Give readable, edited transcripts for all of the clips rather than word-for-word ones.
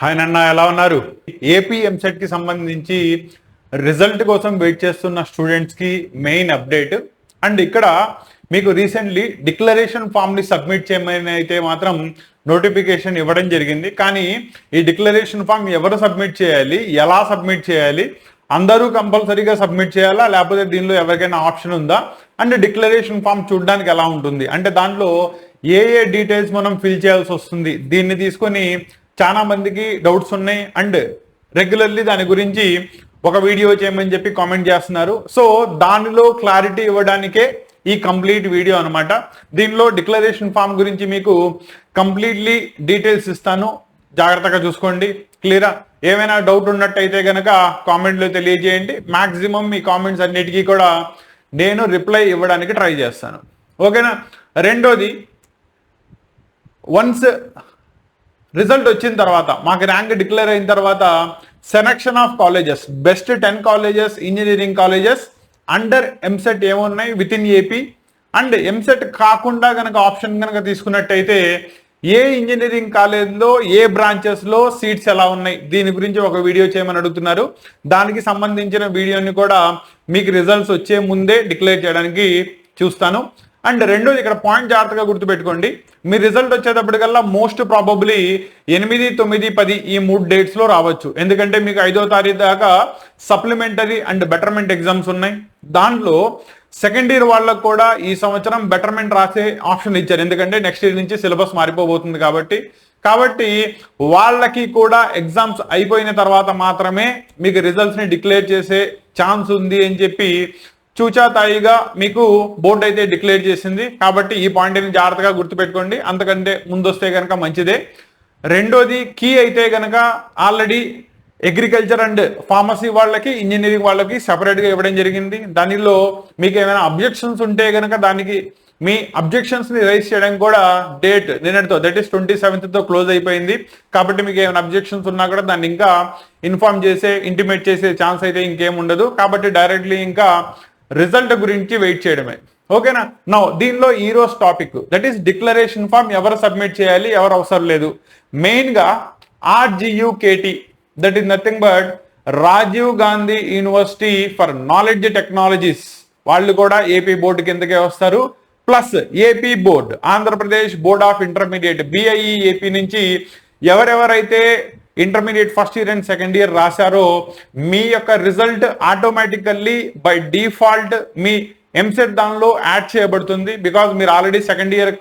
Hi నాన్న, ఎలా ఉన్నారు? ఏపీ ఎంసెట్ కి సంబంధించి రిజల్ట్ కోసం వెయిట్ చేస్తున్న స్టూడెంట్స్ కి మెయిన్ అప్డేట్. అండ్ ఇక్కడ మీకు రీసెంట్లీ డిక్లరేషన్ ఫామ్ ని సబ్మిట్ చేయమని అయితే మాత్రం నోటిఫికేషన్ ఇవ్వడం జరిగింది. కానీ ఈ డిక్లరేషన్ ఫామ్ ఎవరు సబ్మిట్ చేయాలి, ఎలా సబ్మిట్ చేయాలి, అందరూ కంపల్సరీగా సబ్మిట్ చేయాలా లేకపోతే దీనిలో ఎవరికైనా ఆప్షన్ ఉందా, అండ్ డిక్లరేషన్ ఫామ్ చూడడానికి ఎలా ఉంటుంది, అంటే దాంట్లో ఏ డీటెయిల్స్ మనం ఫిల్ చేయాల్సి వస్తుంది, దీన్ని తీసుకొని చాలా మందికి డౌట్స్ ఉన్నాయి. అండ్ రెగ్యులర్లీ దాని గురించి ఒక వీడియో చేయమని చెప్పి కామెంట్ చేస్తున్నారు. సో దానిలో క్లారిటీ ఇవ్వడానికే ఈ కంప్లీట్ వీడియో అనమాట. దీనిలో డిక్లరేషన్ ఫామ్ గురించి మీకు కంప్లీట్లీ డీటెయిల్స్ ఇస్తాను, జాగ్రత్తగా చూసుకోండి. క్లియరా? ఏమైనా డౌట్ ఉన్నట్టయితే కనుక కామెంట్లో తెలియజేయండి. మాక్సిమం మీ కామెంట్స్ అన్నిటికీ కూడా నేను రిప్లై ఇవ్వడానికి ట్రై చేస్తాను. ఓకేనా? రెండోది, వన్స్ రిజల్ట్ వచ్చిన తర్వాత, మాకు ర్యాంక్ డిక్లేర్ అయిన తర్వాత selection of colleges, best 10 colleges, engineering colleges under EAMCET ఏమున్నాయి within AP, and EAMCET కాకుండా కనుక ఆప్షన్ కనుక తీసుకున్నట్టయితే ఏ ఇంజనీరింగ్ కాలేజ్లో ఏ బ్రాంచెస్లో సీట్స్ ఎలా ఉన్నాయి, దీని గురించి ఒక వీడియో చేయమని అడుగుతున్నారు. దానికి సంబంధించిన వీడియోని కూడా మీకు రిజల్ట్స్ వచ్చే ముందే డిక్లేర్ చేయడానికి చూస్తాను. అండ్ రెండోది, ఇక్కడ పాయింట్ జాగ్రత్తగా గుర్తుపెట్టుకోండి, మీ రిజల్ట్ వచ్చేటప్పటికల్లా మోస్ట్ ప్రాబబ్లీ 8, 9, 10 ఈ 3 డేట్స్లో రావచ్చు. ఎందుకంటే మీకు 5వ తారీఖు దాకా సప్లిమెంటరీ అండ్ బెటర్మెంట్ ఎగ్జామ్స్ ఉన్నాయి. దాంట్లో సెకండ్ ఇయర్ వాళ్ళకు కూడా ఈ సంవత్సరం బెటర్మెంట్ రాసే ఆప్షన్ ఇచ్చారు, ఎందుకంటే నెక్స్ట్ ఇయర్ నుంచి సిలబస్ మారిపోబోతుంది కాబట్టి వాళ్ళకి కూడా ఎగ్జామ్స్ అయిపోయిన తర్వాత మాత్రమే మీకు రిజల్ట్స్ని డిక్లేర్ చేసే ఛాన్స్ ఉంది అని చెప్పి చూచాతాయిగా మీకు బోర్డు అయితే డిక్లేర్ చేసింది. కాబట్టి ఈ పాయింట్ని జాగ్రత్తగా గుర్తుపెట్టుకోండి, అంతకంటే ముందొస్తే కనుక మంచిదే. రెండోది, కీ అయితే కనుక ఆల్రెడీ అగ్రికల్చర్ అండ్ ఫార్మసీ వాళ్ళకి, ఇంజనీరింగ్ వాళ్ళకి సెపరేట్గా ఇవ్వడం జరిగింది. దానిలో మీకు ఏమైనా అబ్జెక్షన్స్ ఉంటే కనుక దానికి మీ అబ్జెక్షన్స్ని రైజ్ చేయడానికి కూడా డేట్ నిన్నటితో, దట్ ఈస్ 27th క్లోజ్ అయిపోయింది. కాబట్టి మీకు ఏమైనా అబ్జెక్షన్స్ ఉన్నా కూడా దాన్ని ఇంకా ఇన్ఫార్మ్ చేసే, ఇంటిమేట్ చేసే ఛాన్స్ అయితే ఇంకేం ఉండదు. కాబట్టి డైరెక్ట్లీ ఇంకా రిజల్ట్ గురించి వెయిట్ చేయడమే. ఓకేనా? నౌ దీనిలో ఈ రోజు topic, that is declaration form ఎవరు సబ్మిట్ చేయాలి, ఎవరు అవసరం లేదు. మెయిన్గా RGUKT, that is nothing but Rajiv Gandhi university for knowledge technologies, వాళ్ళు కూడా ఏపీ బోర్డు కిందకే వస్తారు. Plus AP board, Andhra Pradesh board of intermediate BIE AP నుంచి ఎవరెవరైతే intermediate first year and second year రాశారో మీ యొక్క రిజల్ట్ ఆటోమేటికల్లీ బై డిఫాల్ట్ మీ ఎంసెట్ దానిలో యాడ్ చేయబడుతుంది. బికాజ్ మీరు ఆల్రెడీ సెకండ్ ఇయర్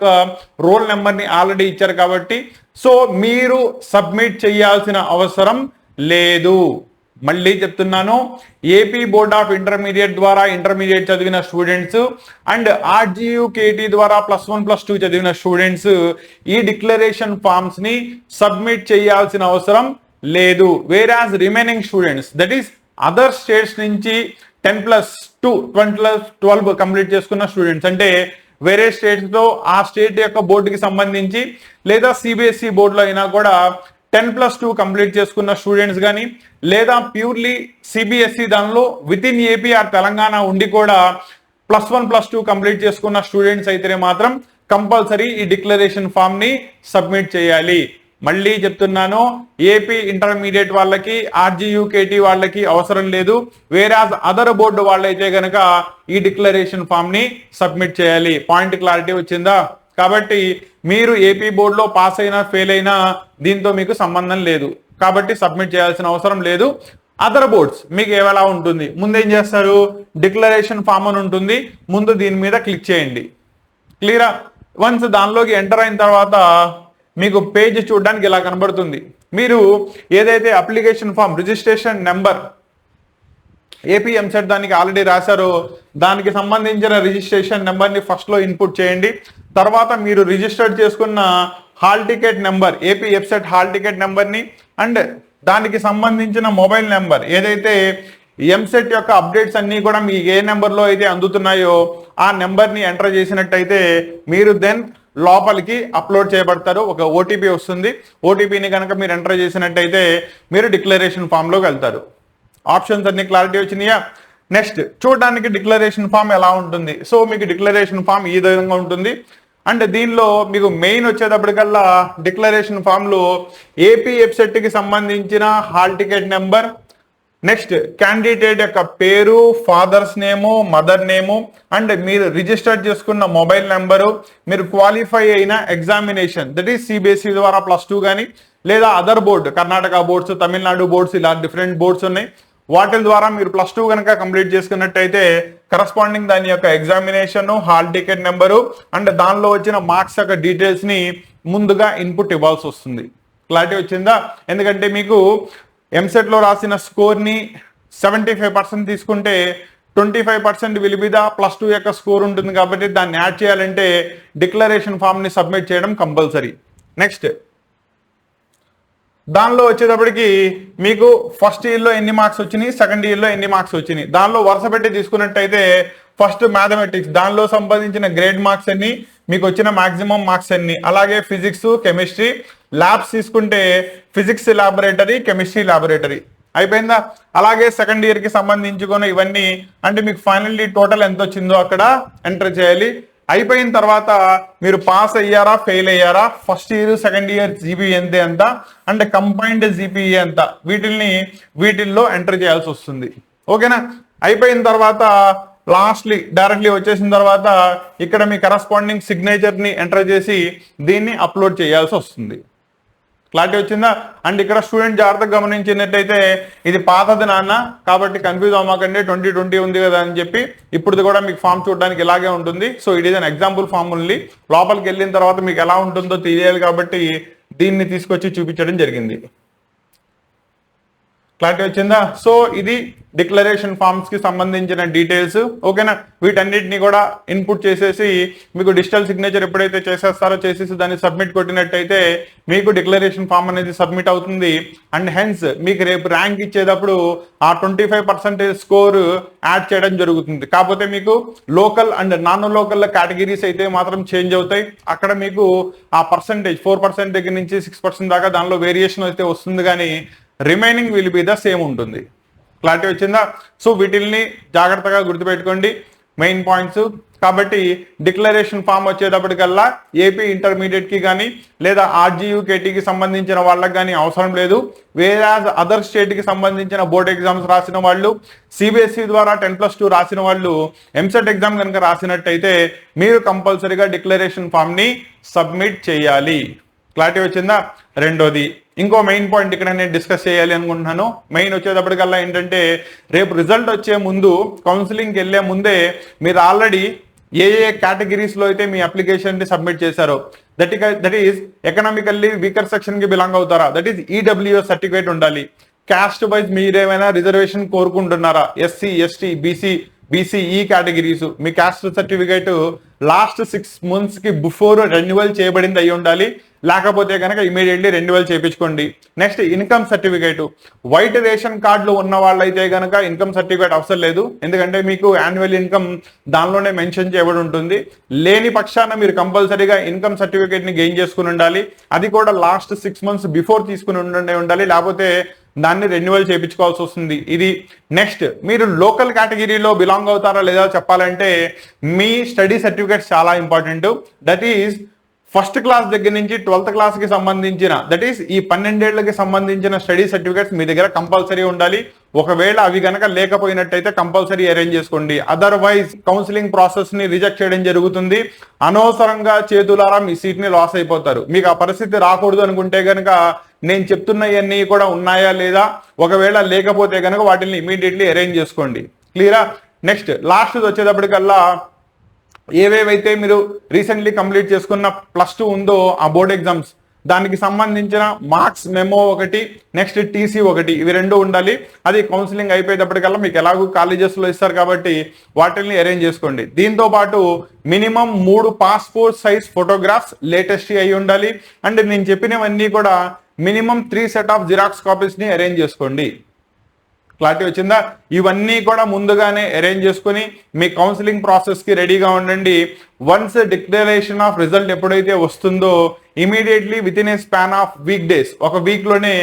రోల్ నెంబర్ని ఆల్రెడీ ఇచ్చారు కాబట్టి. సో మీరు సబ్మిట్ చేయాల్సిన అవసరం లేదు. మళ్ళీ చెప్తున్నాను, ఏపీ బోర్డ్ ఆఫ్ ఇంటర్మీడియట్ ద్వారా ఇంటర్మీడియట్ చదివిన స్టూడెంట్స్ అండ్ RGUKT ద్వారా +1 +2 చదివిన స్టూడెంట్స్ ఈ డిక్లరేషన్ ఫామ్స్ ని సబ్మిట్ చేయాల్సిన అవసరం లేదు. Whereas remaining students, that is other states నుంచి 10+2 12 కంప్లీట్ చేసుకున్న స్టూడెంట్స్, అంటే వేరే స్టేట్స్ లో ఆ స్టేట్ యొక్క బోర్డుకి సంబంధించి లేదా CBSE బోర్డులో అయినా కూడా 10+2 కంప్లీట్ చేసుకున్న స్టూడెంట్స్ కానీ, లేదా ప్యూర్లీ CBSE దానిలో within AP or Telangana ఉండి కూడా +1 +2 కంప్లీట్ చేసుకున్న స్టూడెంట్స్ అయితే మాత్రం కంపల్సరీ ఈ డిక్లరేషన్ ఫామ్ ని సబ్మిట్ చేయాలి. మళ్ళీ చెప్తున్నాను, ఏపీ ఇంటర్మీడియట్ వాళ్ళకి, RGUKT వాళ్ళకి అవసరం లేదు. వేరాజ్ అదర్ బోర్డు వాళ్ళైతే కనుక ఈ డిక్లరేషన్ ఫామ్ ని సబ్మిట్ చేయాలి. పాయింట్ క్లారిటీ వచ్చిందా? కాబట్టి మీరు ఏపీ బోర్డులో పాస్ అయినా ఫెయిల్ అయినా దీంతో మీకు సంబంధం లేదు, కాబట్టి సబ్మిట్ చేయాల్సిన అవసరం లేదు. అదర్ బోర్డ్స్ మీకు ఎలా ఉంటుంది, ముందేం చేస్తారు, డిక్లరేషన్ ఫామ్ అని ఉంటుంది, ముందు దీని మీద క్లిక్ చేయండి. క్లియరా? వన్స్ దానిలోకి ఎంటర్ అయిన తర్వాత మీకు పేజ్ చూడడానికి ఇలా కనబడుతుంది. మీరు ఏదైతే application form registration number AP EAMCET దానికి ఆల్రెడీ రాశారో దానికి సంబంధించిన రిజిస్ట్రేషన్ నెంబర్ని ఫస్ట్లో ఇన్పుట్ చేయండి. తర్వాత మీరు రిజిస్టర్ చేసుకున్న hall ticket number, AP EAMCET hall ticket నెంబర్ని అండ్ దానికి సంబంధించిన మొబైల్ నెంబర్, ఏదైతే ఎంసెట్ యొక్క అప్డేట్స్ అన్నీ కూడా మీకు ఏ నెంబర్లో అయితే అందుతున్నాయో ఆ నెంబర్ని ఎంటర్ చేసినట్టయితే మీరు దెన్ లోపలికి అప్లోడ్ చేయబడతారు. ఒక OTP వస్తుంది. OTPని కనుక మీరు ఎంటర్ చేసినట్టయితే మీరు డిక్లరేషన్ ఫామ్లోకి వెళ్తారు. ఆప్షన్స్ అన్ని క్లారిటీ వచ్చినాయా? నెక్స్ట్ చూడడానికి డిక్లరేషన్ ఫామ్ ఎలా ఉంటుంది. సో మీకు డిక్లరేషన్ ఫామ్ ఈ విధంగా ఉంటుంది. అండ్ దీనిలో మీకు మెయిన్ వచ్చేటప్పటికల్లా డిక్లరేషన్ ఫామ్లో ఏపీ వెబ్సైట్కి సంబంధించిన hall ticket number, next candidate యొక్క పేరు, fathers name, mother name, and మీరు రిజిస్టర్ చేసుకున్న మొబైల్ నెంబరు, మీరు క్వాలిఫై అయిన ఎగ్జామినేషన్ దట్ ఈస్ సిబిఎస్ఈ ద్వారా +2 కానీ లేదా other board Karnataka boards, Tamil Nadu boards, ఇలా డిఫరెంట్ బోర్డ్స్ ఉన్నాయి. వాటి ద్వారా మీరు +2 కనుక కంప్లీట్ చేసుకున్నట్టయితే కరస్పాండింగ్ దాని యొక్క examination, hall ticket number and దానిలో వచ్చిన మార్క్స్ యొక్క డీటెయిల్స్ ని ముందుగా ఇన్పుట్ ఇవ్వాల్సి వస్తుంది. క్లారిటీ వచ్చిందా? ఎందుకంటే మీకు ఎంసెట్ లో రాసిన స్కోర్ ని 75% తీసుకుంటే 25% విల్ బి ద +2 యొక్క స్కోర్ ఉంటుంది కాబట్టి దాన్ని యాడ్ చేయాలంటే డిక్లరేషన్ ఫామ్ ని సబ్మిట్ చేయడం కంపల్సరీ. నెక్స్ట్ దానిలో వచ్చేటప్పటికి మీకు ఫస్ట్ ఇయర్లో ఎన్ని మార్క్స్ వచ్చినాయి, సెకండ్ ఇయర్లో ఎన్ని మార్క్స్ వచ్చినాయి, దానిలో వరుస పెట్టి తీసుకున్నట్టయితే ఫస్ట్ మ్యాథమెటిక్స్ దానిలో సంబంధించిన గ్రేడ్ మార్క్స్ అన్ని, మీకు వచ్చిన మాక్సిమం మార్క్స్ అన్ని, అలాగే ఫిజిక్స్, కెమిస్ట్రీ, ల్యాబ్స్ తీసుకుంటే ఫిజిక్స్ ల్యాబొరేటరీ, కెమిస్ట్రీ ల్యాబొరేటరీ అయిపోయిందా. అలాగే సెకండ్ ఇయర్ కి సంబంధించుకున్న ఇవన్నీ అంటే మీకు ఫైనల్లీ టోటల్ ఎంత వచ్చిందో అక్కడ ఎంటర్ చేయాలి. అయిపోయిన తర్వాత మీరు పాస్ అయ్యారా, ఫెయిల్ అయ్యారా, ఫస్ట్ ఇయర్ సెకండ్ ఇయర్ జీపీఈ ఎంత అంటే కంబైన్డ్ జీపీఈ ఎంత, వీటిల్లో ఎంటర్ చేయాల్సి వస్తుంది. ఓకేనా? అయిపోయిన తర్వాత లాస్ట్లీ డైరెక్ట్లీ వచ్చేసిన తర్వాత ఇక్కడ మీ కరస్పాండింగ్ సిగ్నేచర్ ని ఎంటర్ చేసి దీన్ని అప్లోడ్ చేయాల్సి వస్తుంది. క్లారిటీ వచ్చిందా? అండ్ ఇక్కడ స్టూడెంట్ జాగ్రత్తగా గమనించినట్టయితే ఇది పాతది నాన్న కాబట్టి కన్ఫ్యూజ్ అవ్వకండి, 2020 ఉంది కదా అని చెప్పి ఇప్పుడు కూడా మీకు ఫామ్ చూడడానికి ఇలాగే ఉంటుంది. So it is an example form only. లోపలికి వెళ్ళిన తర్వాత మీకు ఎలా ఉంటుందో తెలియాలి కాబట్టి దీన్ని తీసుకొచ్చి చూపించడం జరిగింది. క్లారిటీ వచ్చిందా? సో ఇది డిక్లరేషన్ ఫామ్స్ కి సంబంధించిన డీటెయిల్స్. ఓకేనా? వీటన్నిటిని కూడా ఇన్పుట్ చేసేసి మీకు డిజిటల్ సిగ్నేచర్ ఎప్పుడైతే చేసేస్తారో చేసేసి దాన్ని సబ్మిట్ కొట్టినట్టయితే మీకు డిక్లరేషన్ ఫామ్ అనేది సబ్మిట్ అవుతుంది. అండ్ హెన్స్ మీకు రేపు ర్యాంక్ ఇచ్చేటప్పుడు ఆ 25% స్కోర్ యాడ్ చేయడం జరుగుతుంది. కాకపోతే మీకు local and non local categories అయితే మాత్రం చేంజ్ అవుతాయి. అక్కడ మీకు ఆ పర్సంటేజ్ 4% దగ్గర నుంచి 6% దాకా దానిలో వేరియేషన్ అయితే వస్తుంది, కానీ remaining will be the same ఉంటుంది. క్లారిటీ వచ్చిందా? సో వీటిల్ని జాగ్రత్తగా గుర్తుపెట్టుకోండి, మెయిన్ పాయింట్స్. కాబట్టి డిక్లరేషన్ ఫామ్ వచ్చేటప్పటికల్లా ఏపీ ఇంటర్మీడియట్ కి కానీ లేదా RGUKTకి సంబంధించిన వాళ్ళకి కానీ అవసరం లేదు. వేరే అదర్ స్టేట్ కి సంబంధించిన బోర్డ్ ఎగ్జామ్స్ రాసిన వాళ్ళు, సిబిఎస్ఈ ద్వారా 10+2 రాసిన వాళ్ళు ఎంసెట్ ఎగ్జామ్ కనుక రాసినట్టయితే మీరు కంపల్సరీగా డిక్లరేషన్ ఫామ్ ని సబ్మిట్ చేయాలి. క్లారిటీ వచ్చిందా? రెండోది ఇంకో మెయిన్ పాయింట్ ఇక్కడ నేను డిస్కస్ చేయాలి అనుకుంటున్నాను. మెయిన్ వచ్చేటప్పటికల్లా ఏంటంటే రేపు రిజల్ట్ వచ్చే ముందు, కౌన్సిలింగ్కి వెళ్ళే ముందే మీరు ఆల్రెడీ ఏ కేటగిరీస్ లో అయితే మీ అప్లికేషన్ ని సబ్మిట్ చేశారో that is economically weaker section కి బిలాంగ్ అవుతారా, దట్ ఈస్ EWS సర్టిఫికేట్ ఉండాలి. క్యాస్ట్ వైజ్ మీరేమైనా రిజర్వేషన్ కోరుకుంటున్నారా, SC ST BCE కేటగిరీస్, మీ క్యాస్ట్ సర్టిఫికేట్ లాస్ట్ 6 months కి బిఫోర్ రెన్యువల్ చేయబడింది అయి ఉండాలి. లేకపోతే కనుక ఇమీడియట్లీ రెన్యువల్ చేయించుకోండి. Next income certificate, white ration కార్డులు ఉన్న వాళ్ళైతే కనుక ఇన్కమ్ సర్టిఫికేట్ అవసరం లేదు, ఎందుకంటే మీకు యాన్యువల్ ఇన్కమ్ దానిలోనే మెన్షన్ చేయబడి ఉంటుంది. లేని పక్షాన మీరు కంపల్సరీగా ఇన్కమ్ సర్టిఫికేట్ ని గెయిన్ చేసుకుని ఉండాలి. అది కూడా లాస్ట్ 6 months బిఫోర్ తీసుకుని ఉండాలి, లేకపోతే దాన్ని రెన్యువల్ చేయించుకోవాల్సి వస్తుంది. ఇది నెక్స్ట్ మీరు లోకల్ కేటగిరీలో బిలాంగ్ అవుతారా లేదా చెప్పాలంటే మీ స్టడీ సర్టిఫికేట్స్ చాలా important. That is first class దగ్గర నుంచి 12th క్లాస్ కి సంబంధించిన దట్ ఈస్ ఈ 12 ఏళ్లకి సంబంధించిన స్టడీ సర్టిఫికేట్స్ మీ దగ్గర కంపల్సరీ ఉండాలి. ఒకవేళ అవి కనుక లేకపోయినట్టయితే కంపల్సరీ అరేంజ్ చేసుకోండి. అదర్వైజ్ కౌన్సిలింగ్ ప్రాసెస్ ని రిజెక్ట్ చేయడం జరుగుతుంది. అనవసరంగా చేతులారా మీ సీట్ ని లాస్ అయిపోతారు. మీకు ఆ పరిస్థితి రాకూడదు అనుకుంటే కనుక నేను చెప్తున్నవన్నీ కూడా ఉన్నాయా లేదా, ఒకవేళ లేకపోతే కనుక వాటిని ఇమీడియట్లీ అరేంజ్ చేసుకోండి. క్లియరా? నెక్స్ట్ లాస్ట్ వచ్చేటప్పటికల్లా ఏవేవైతే మీరు రీసెంట్లీ కంప్లీట్ చేసుకున్న +2 ఉందో ఆ బోర్డ్ ఎగ్జామ్స్, దానికి సంబంధించిన మార్క్స్ మెమో ఒకటి, నెక్స్ట్ TC ఒకటి, ఇవి 2 ఉండాలి. అది కౌన్సిలింగ్ అయిపోయేటప్పటికల్లా మీకు ఎలాగో కాలేజెస్ లో ఇస్తారు కాబట్టి వాటిని అరేంజ్ చేసుకోండి. దీంతో పాటు minimum 3 passport size photographs latest అయి ఉండాలి. అండ్ నేను చెప్పినవన్నీ కూడా minimum 3 set of xerox copies ని అరేంజ్ చేసుకోండి. క్లారిటీ వచ్చిందా? ఇవన్నీ కూడా ముందుగానే అరేంజ్ చేసుకుని మీ కౌన్సిలింగ్ ప్రాసెస్ కి రెడీగా ఉండండి. వన్స్ డిక్లరేషన్ ఆఫ్ రిజల్ట్ ఎప్పుడైతే వస్తుందో immediately with in a span of week days, ఒక వీక్ లోనే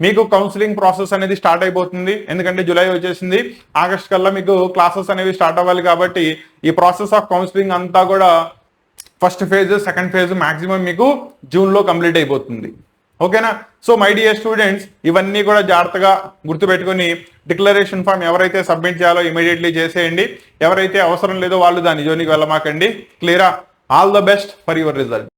మీకు కౌన్సిలింగ్ ప్రాసెస్ అనేది స్టార్ట్ అయిపోతుంది. ఎందుకంటే జూలై వచ్చేసింది, ఆగస్ట్ కల్లా మీకు క్లాసెస్ అనేవి స్టార్ట్ అవ్వాలి కాబట్టి ఈ ప్రాసెస్ ఆఫ్ కౌన్సిలింగ్ అంతా కూడా first phase second phase maximum మీకు జూన్లో కంప్లీట్ అయిపోతుంది. ఓకేనా? సో మై డియర్ స్టూడెంట్స్, ఇవన్నీ కూడా జాగ్రత్తగా గుర్తుపెట్టుకొని డిక్లరేషన్ ఫామ్ ఎవరైతే సబ్మిట్ చేయాలో ఇమీడియట్లీ చేసేయండి. ఎవరైతే అవసరం లేదో వాళ్ళు దాని జోలికి వెళ్ళమాకండి. క్లియరా? All the best for your result.